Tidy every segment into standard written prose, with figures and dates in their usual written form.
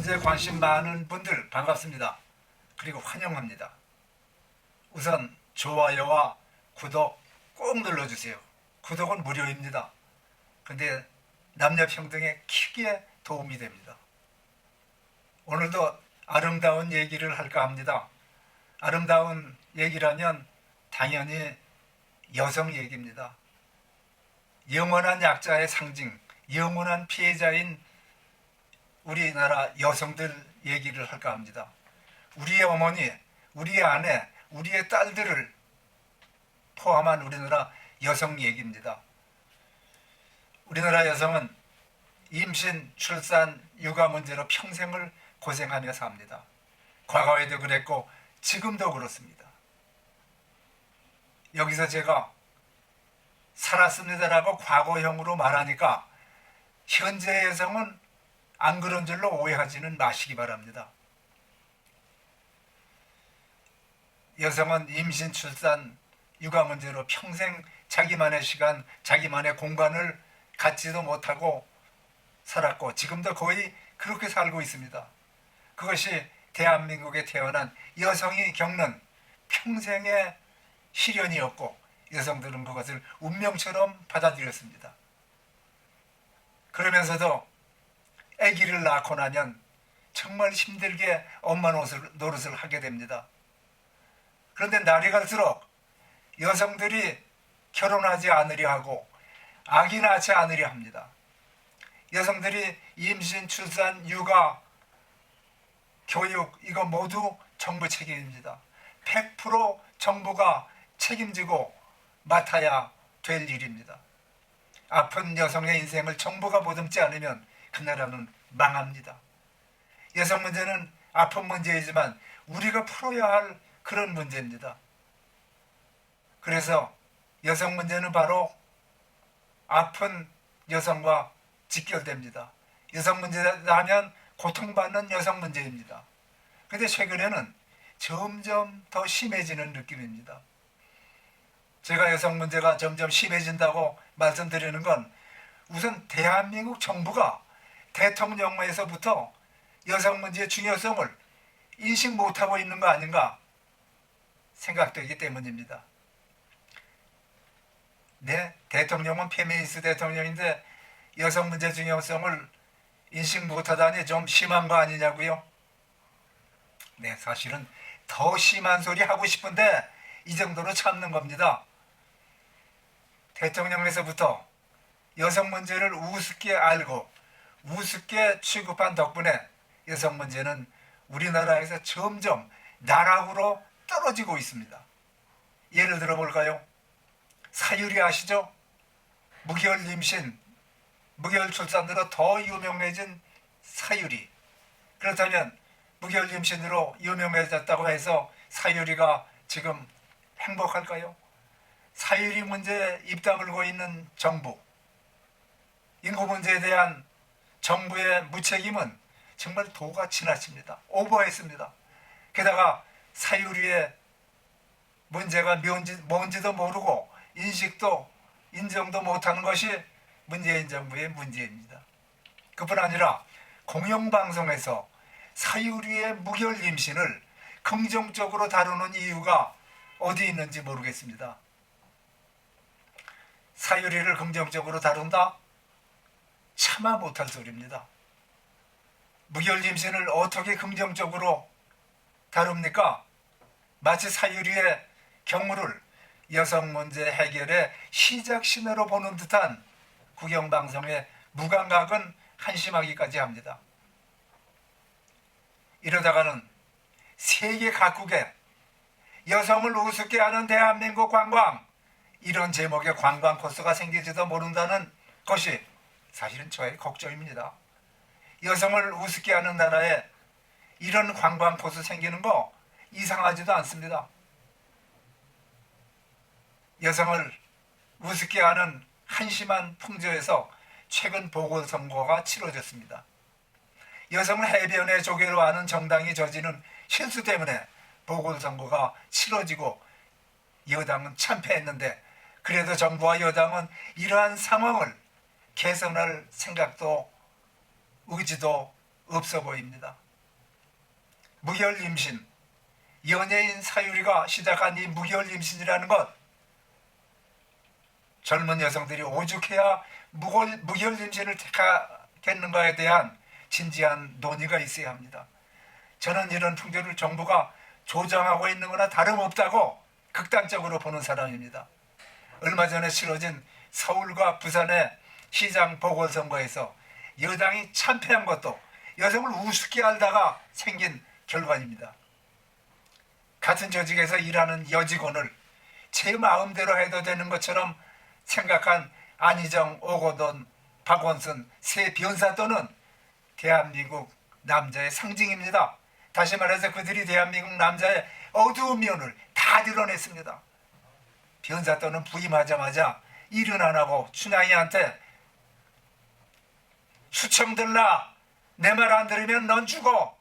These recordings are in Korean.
문제에 관심 많은 분들 반갑습니다. 그리고 환영합니다. 우선 좋아요와 구독 꼭 눌러주세요. 구독은 무료입니다. 근데 남녀평등에 크게 도움이 됩니다. 오늘도 아름다운 얘기를 할까 합니다. 아름다운 얘기라면 당연히 여성 얘기입니다. 영원한 약자의 상징, 영원한 피해자인 우리나라 여성들 얘기를 할까 합니다. 우리의 어머니, 우리의 아내, 우리의 딸들을 포함한 우리나라 여성 얘기입니다. 우리나라 여성은 임신, 출산, 육아 문제로 평생을 고생하며 삽니다. 과거에도 그랬고 지금도 그렇습니다. 여기서 제가 살았습니다라고 과거형으로 말하니까 현재 여성은 안 그런 줄로 오해하지는 마시기 바랍니다. 여성은 임신, 출산, 육아 문제로 평생 자기만의 시간, 자기만의 공간을 갖지도 못하고 살았고 지금도 거의 그렇게 살고 있습니다. 그것이 대한민국에 태어난 여성이 겪는 평생의 시련이었고 여성들은 그것을 운명처럼 받아들였습니다. 그러면서도 아기를 낳고 나면 정말 힘들게 엄마 노릇을 하게 됩니다. 그런데 날이 갈수록 여성들이 결혼하지 않으려 하고 아기 낳지 않으려 합니다. 여성들이 임신, 출산, 육아, 교육 이거 모두 정부 책임입니다. 100% 정부가 책임지고 맡아야 될 일입니다. 아픈 여성의 인생을 정부가 보듬지 않으면 그 나라는 망합니다. 여성 문제는 아픈 문제이지만 우리가 풀어야 할 그런 문제입니다. 그래서 여성 문제는 바로 아픈 여성과 직결됩니다. 여성 문제다 하면 고통받는 여성 문제입니다. 그런데 최근에는 점점 더 심해지는 느낌입니다. 제가 여성 문제가 점점 심해진다고 말씀드리는 건 우선 대한민국 정부가 대통령에서부터 여성 문제의 중요성을 인식 못하고 있는 거 아닌가 생각되기 때문입니다. 네, 대통령은 페미니스트 대통령인데 여성 문제 중요성을 인식 못하다니 좀 심한 거 아니냐고요? 네, 사실은 더 심한 소리 하고 싶은데 이 정도로 참는 겁니다. 대통령에서부터 여성 문제를 우습게 알고 우습게 취급한 덕분에 여성 문제는 우리나라에서 점점 나락으로 떨어지고 있습니다. 예를 들어 볼까요? 사유리 아시죠? 무결 임신, 무결 출산으로 더 유명해진 사유리. 그렇다면 무결 임신으로 유명해졌다고 해서 사유리가 지금 행복할까요? 사유리 문제에 입 다물고 있는 정부, 인구 문제에 대한 정부의 무책임은 정말 도가 지나칩니다. 오버했습니다. 게다가 사유리의 문제가 뭔지도 모르고 인식도 인정도 못하는 것이 문재인 정부의 문제입니다. 그뿐 아니라 공영방송에서 사유리의 무결 임신을 긍정적으로 다루는 이유가 어디 있는지 모르겠습니다. 사유리를 긍정적으로 다룬다? 차마 못할 소리입니다. 무결 임신을 어떻게 긍정적으로 다룹니까? 마치 사유리의 경우를 여성 문제 해결의 시작 신호로 보는 듯한 국영방송의 무감각은 한심하기까지 합니다. 이러다가는 세계 각국에 여성을 우습게 하는 대한민국 관광, 이런 제목의 관광 코스가 생길지도 모른다는 것이 사실은 저의 걱정입니다. 여성을 우습게 하는 나라에 이런 관광 코스 생기는 거 이상하지도 않습니다. 여성을 우습게 하는 한심한 풍조에서 최근 보궐선거가 치러졌습니다. 여성을 해변의 조개로 하는 정당이 저지른 실수 때문에 보궐선거가 치러지고 여당은 참패했는데 그래도 정부와 여당은 이러한 상황을 개선할 생각도 의지도 없어 보입니다. 무결 임신, 연예인 사유리가 시작한 이 무결 임신이라는 것, 젊은 여성들이 오죽해야 무결 임신을 택하겠는가에 대한 진지한 논의가 있어야 합니다. 저는 이런 풍조를 정부가 조정하고 있는 거나 다름없다고 극단적으로 보는 사람입니다. 얼마 전에 치러진 서울과 부산의 시장 보궐선거에서 여당이 참패한 것도 여성을 우습게 알다가 생긴 결과입니다. 같은 조직에서 일하는 여직원을 제 마음대로 해도 되는 것처럼 생각한 안희정, 오거돈, 박원순 세 변사또는 대한민국 남자의 상징입니다. 다시 말해서 그들이 대한민국 남자의 어두운 면을 다 드러냈습니다. 변사또는 부임하자마자 일은 안 하고 춘향이한테 수청들라, 내 말 안 들으면 넌 죽어.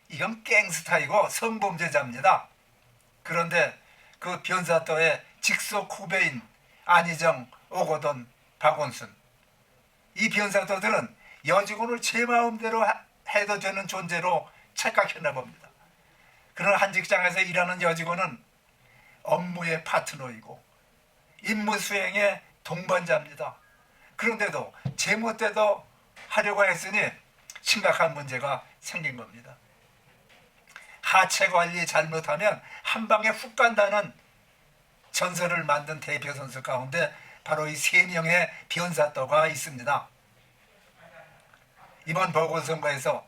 이건 갱스타이고 성범죄자입니다. 그런데 그 변사또의 직속 후배인 안희정, 오거돈, 박원순, 이 변사또들은 여직원을 제 마음대로 해도 되는 존재로 착각했나 봅니다. 그러나 한 직장에서 일하는 여직원은 업무의 파트너이고 임무 수행의 동반자입니다. 그런데도 제멋대로 하려고 했으니 심각한 문제가 생긴 겁니다. 하체 관리 잘못하면 한 방에 훅 간다는 전설을 만든 대표 선수 가운데 바로 이 세 명의 변사또가 있습니다. 이번 보궐선거에서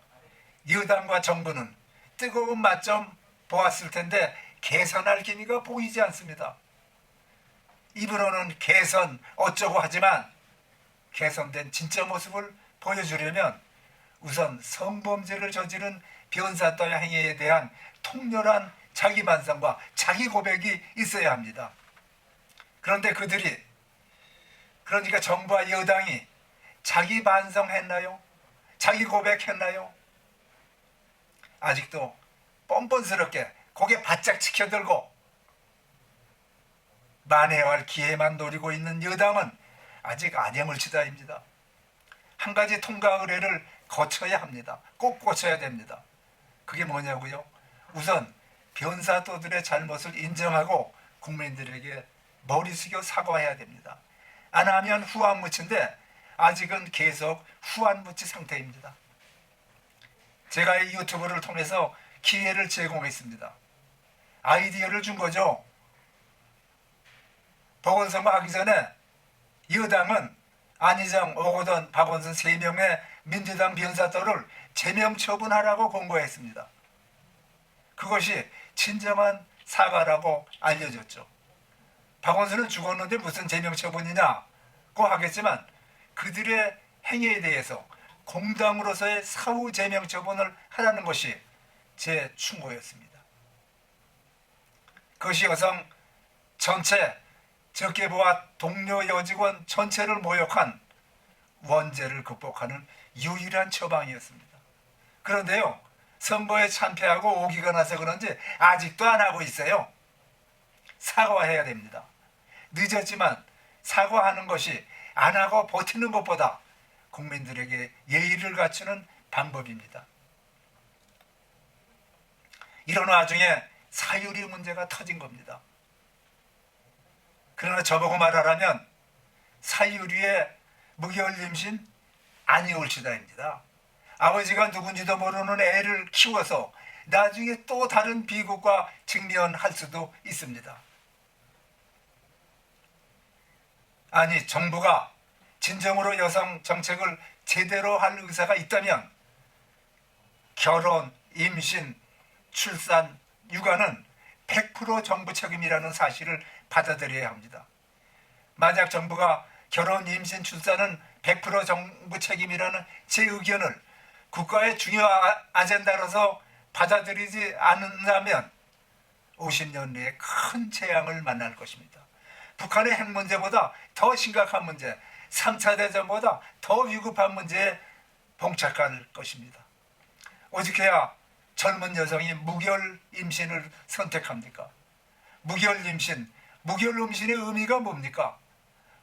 여당과 정부는 뜨거운 맛 좀 보았을 텐데 개선할 기미가 보이지 않습니다. 입으로는 개선 어쩌고 하지만 개선된 진짜 모습을 보여주려면 우선 성범죄를 저지른 변사또의 행위에 대한 통렬한 자기 반성과 자기 고백이 있어야 합니다. 그런데 그러니까 정부와 여당이 자기 반성했나요? 자기 고백했나요? 아직도 뻔뻔스럽게 고개 바짝 치켜들고 만회할 기회만 노리고 있는 여당은 아직 안해물치다입니다. 한 가지 통과 의례를 거쳐야 합니다. 꼭 거쳐야 됩니다. 그게 뭐냐고요? 우선 변사또들의 잘못을 인정하고 국민들에게 머리 숙여 사과해야 됩니다. 안 하면 후안무치인데 아직은 계속 후안무치 상태입니다. 제가 이 유튜브를 통해서 기회를 제공했습니다. 아이디어를 준 거죠. 보궐선거 하기 전에 여당은 안희정, 오거돈, 박원순 3명의 민주당 변사또를 제명 처분하라고 공고했습니다. 그것이 진정한 사과라고 알려졌죠. 박원순은 죽었는데 무슨 제명 처분이냐고 하겠지만 그들의 행위에 대해서 공당으로서의 사후 제명 처분을 하라는 것이 제 충고였습니다. 그것이 여성 전체, 적게보아 동료 여직원 전체를 모욕한 원죄를 극복하는 유일한 처방이었습니다. 그런데요, 선거에 참패하고 오기가 나서 그런지 아직도 안 하고 있어요. 사과해야 됩니다. 늦었지만 사과하는 것이 안 하고 버티는 것보다 국민들에게 예의를 갖추는 방법입니다. 이런 와중에 사유리 문제가 터진 겁니다. 그러나 저보고 말하라면 사유리의 무결 임신 아니올지다입니다. 아버지가 누군지도 모르는 애를 키워서 나중에 또 다른 비극과 직면할 수도 있습니다. 아니, 정부가 진정으로 여성 정책을 제대로 할 의사가 있다면 결혼, 임신, 출산, 육아는 100% 정부 책임이라는 사실을 받아들여야 합니다. 만약 정부가 결혼, 임신, 출산은 100% 정부 책임이라는 제 의견을 국가의 중요 아젠다로서 받아들이지 않는다면 50년 내에 큰 재앙을 만날 것입니다. 북한의 핵 문제보다 더 심각한 문제, 3차 대전보다 더 위급한 문제에 봉착할 것입니다. 오죽해야 젊은 여성이 무결 임신을 선택합니까? 무결 임신, 무결 임신의 의미가 뭡니까?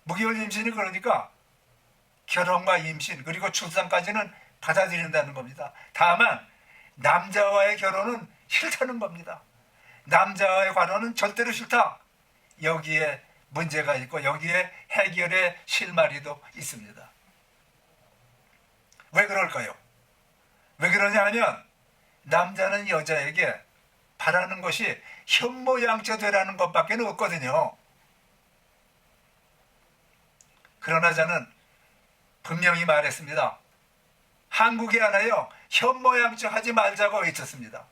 무결 임신이 그러니까 결혼과 임신 그리고 출산까지는 받아들인다는 겁니다. 다만 남자와의 결혼은 싫다는 겁니다. 남자와의 관원은 절대로 싫다. 여기에 문제가 있고 여기에 해결의 실마리도 있습니다. 왜 그럴까요? 왜 그러냐 하면 남자는 여자에게 바라는 것이 현모양처 되라는 것밖에 없거든요. 그러나 저는 분명히 말했습니다. 한국에 하나요 현모양처 하지 말자고 외쳤습니다.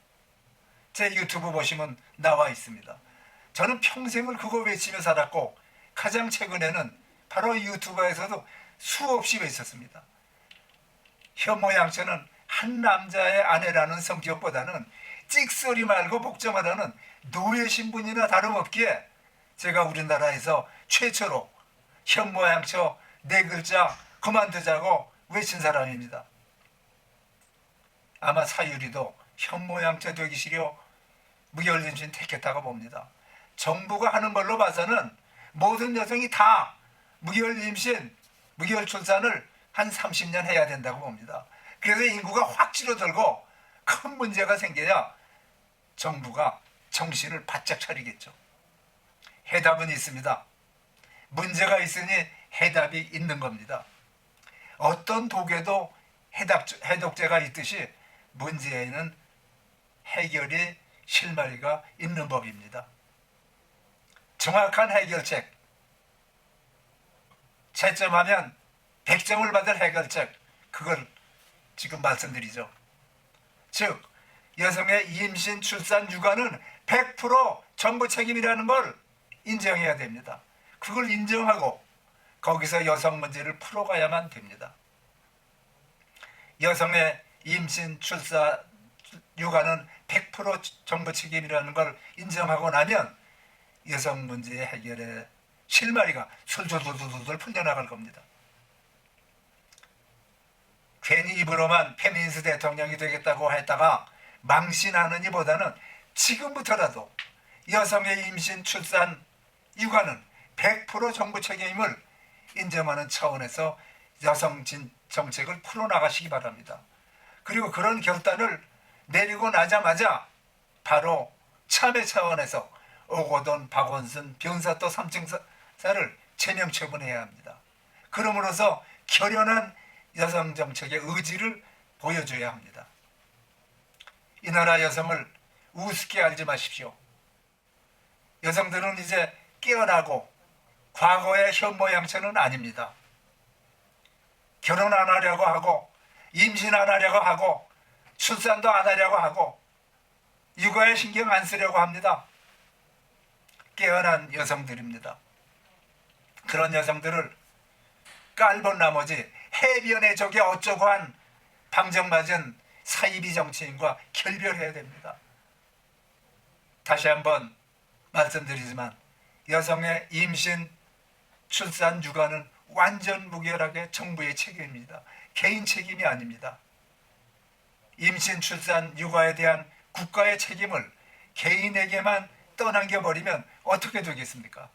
제 유튜브 보시면 나와 있습니다. 저는 평생을 그거 외치며 살았고 가장 최근에는 바로 유튜브에서도 수없이 외쳤습니다. 현모양처는 한 남자의 아내라는 성격보다는 찍소리 말고 복종하라는 노예 신분이나 다름없기에 제가 우리나라에서 최초로 현모양처 네 글자 그만두자고 외친 사람입니다. 아마 사유리도 현모양처 되기 싫어 무혈임신 택했다고 봅니다. 정부가 하는 걸로 봐서는 모든 여성이 다 무혈임신, 무혈출산을 한 30년 해야 된다고 봅니다. 그래서 인구가 확 줄어들고 큰 문제가 생겨야 정부가 정신을 바짝 차리겠죠. 해답은 있습니다. 문제가 있으니 해답이 있는 겁니다. 어떤 독에도 해독제가 있듯이 문제에는 해결이 실마리가 있는 법입니다. 정확한 해결책, 채점하면 100점을 받을 해결책, 그걸 지금 말씀드리죠. 즉 여성의 임신, 출산, 육아는 100% 정부 책임이라는 걸 인정해야 됩니다. 그걸 인정하고 거기서 여성 문제를 풀어가야만 됩니다. 여성의 임신, 출산, 육아는 100% 정부 책임이라는 걸 인정하고 나면 여성 문제의 해결에 실마리가 술술술술 풀려나갈 겁니다. 괜히 입으로만 페미니스트 대통령이 되겠다고 했다가 망신하는 이보다는 지금부터라도 여성의 임신, 출산, 육아는 100% 정부 책임을 인정하는 차원에서 여성 정책을 풀어나가시기 바랍니다. 그리고 그런 결단을 내리고 나자마자 바로 참여 차원에서 오고돈, 박원순, 변사또 3층사를 제명 처분해야 합니다. 그러므로서 결연한 여성 정책의 의지를 보여줘야 합니다. 이 나라 여성을 우습게 알지 마십시오. 여성들은 이제 깨어나고 과거의 현모양처는 아닙니다. 결혼 안 하려고 하고 임신 안 하려고 하고 출산도 안 하려고 하고 육아에 신경 안 쓰려고 합니다. 깨어난 여성들입니다. 그런 여성들을 깔본 나머지 해변의 적이 어쩌고 한 방정맞은 사이비 정치인과 결별해야 됩니다. 다시 한번 말씀드리지만 여성의 임신, 출산, 육아는 완전 무결하게 정부의 책임입니다. 개인 책임이 아닙니다. 임신, 출산, 육아에 대한 국가의 책임을 개인에게만 떠넘겨버리면 어떻게 되겠습니까?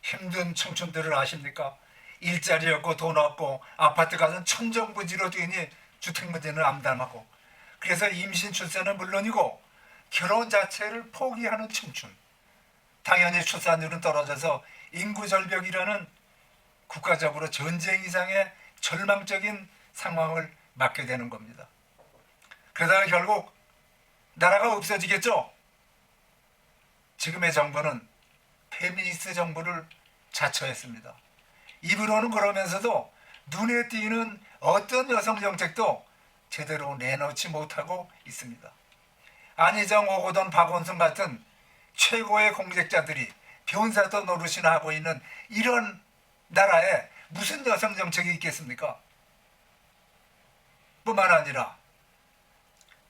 힘든 청춘들을 아십니까? 일자리 없고 돈 없고 아파트 가서 천정부지로 되니 주택 문제는 암담하고 그래서 임신, 출산은 물론이고 결혼 자체를 포기하는 청춘, 당연히 출산율은 떨어져서 인구 절벽이라는 국가적으로 전쟁 이상의 절망적인 상황을 맞게 되는 겁니다. 그러다가 결국 나라가 없어지겠죠. 지금의 정부는 페미니스트 정부를 자처했습니다. 입으로는 그러면서도 눈에 띄는 어떤 여성 정책도 제대로 내놓지 못하고 있습니다. 안희정, 오고돈, 박원순 같은 최고의 공직자들이 변사도 노릇이나 하고 있는 이런 나라에 무슨 여성 정책이 있겠습니까? 뿐만 아니라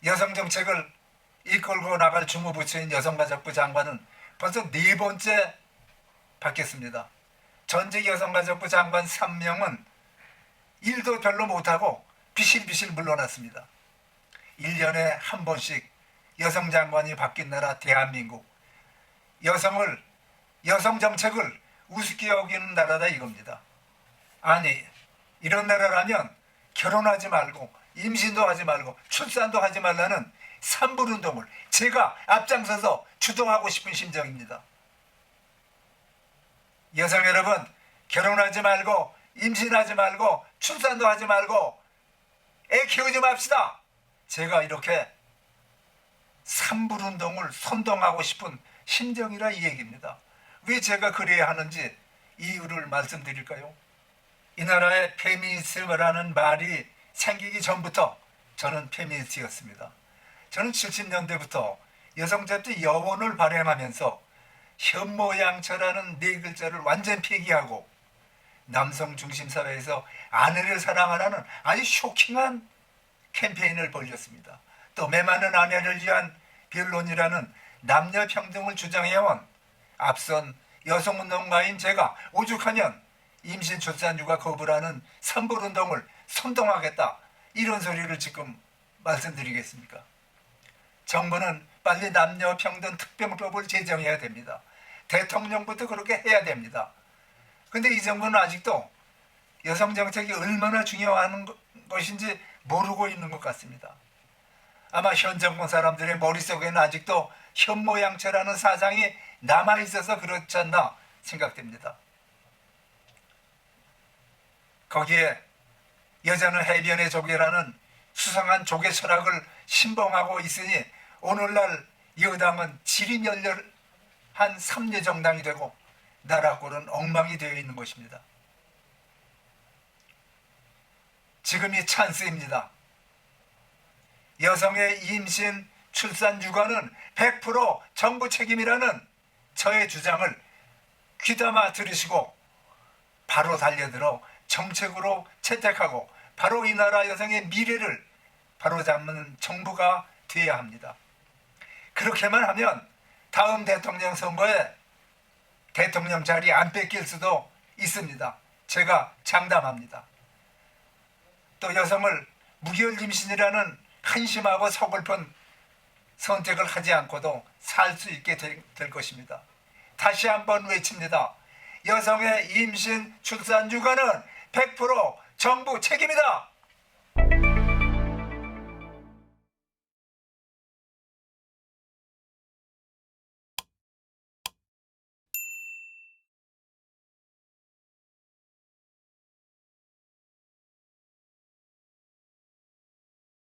여성 정책을 이끌고 나갈 주무부처인 여성가족부 장관은 벌써 4번째 바뀌었습니다. 전직 여성가족부 장관 3명은 일도 별로 못하고 비실비실 물러났습니다. 1년에 한 번씩 여성 장관이 바뀐 나라 대한민국. 여성 정책을 우습게 여기는 나라다 이겁니다. 아니, 이런 나라라면 결혼하지 말고 임신도 하지 말고 출산도 하지 말라는 산불운동을 제가 앞장서서 주동하고 싶은 심정입니다. 여성 여러분, 결혼하지 말고 임신하지 말고 출산도 하지 말고 애 키우지 맙시다. 제가 이렇게 산불운동을 선동하고 싶은 심정이라 이 얘기입니다. 왜 제가 그래야 하는지 이유를 말씀드릴까요? 이 나라에 페미니스트라는 말이 생기기 전부터 저는 페미니스트였습니다. 저는 70년대부터 여성자치 여원을 발행하면서 현모양처라는 네 글자를 완전 폐기하고 남성 중심 사회에서 아내를 사랑하라는 아주 쇼킹한 캠페인을 벌였습니다. 또 메마른 아내를 위한 변론이라는 남녀 평등을 주장해온 앞선 여성운동가인 제가 오죽하면 임신 출산 육아 거부라는 산불운동을 선동하겠다 이런 소리를 지금 말씀드리겠습니까? 정부는 빨리 남녀평등 특별법을 제정해야 됩니다. 대통령부터 그렇게 해야 됩니다. 근데 이 정부는 아직도 여성 정책이 얼마나 중요한 것인지 모르고 있는 것 같습니다. 아마 현 정권 사람들의 머릿속에는 아직도 현모양처라는 사상이 남아있어서 그렇지 않나 생각됩니다. 거기에 여자는 해변의 조개라는 수상한 조개 철학을 신봉하고 있으니 오늘날 여당은 지리멸렬한 3대 정당이 되고 나라 꼴은 엉망이 되어 있는 것입니다. 지금이 찬스입니다. 여성의 임신, 출산, 육아는 100% 정부 책임이라는 저의 주장을 귀담아 들으시고 바로 달려들어 정책으로 채택하고 바로 이 나라 여성의 미래를 바로잡는 정부가 되어야 합니다. 그렇게만 하면 다음 대통령 선거에 대통령 자리 안 뺏길 수도 있습니다. 제가 장담합니다. 또 여성을 무결 임신이라는 한심하고 서글픈 선택을 하지 않고도 살 수 있게 될 것입니다. 다시 한번 외칩니다. 여성의 임신, 출산, 육아는 100% 정부 책임이다.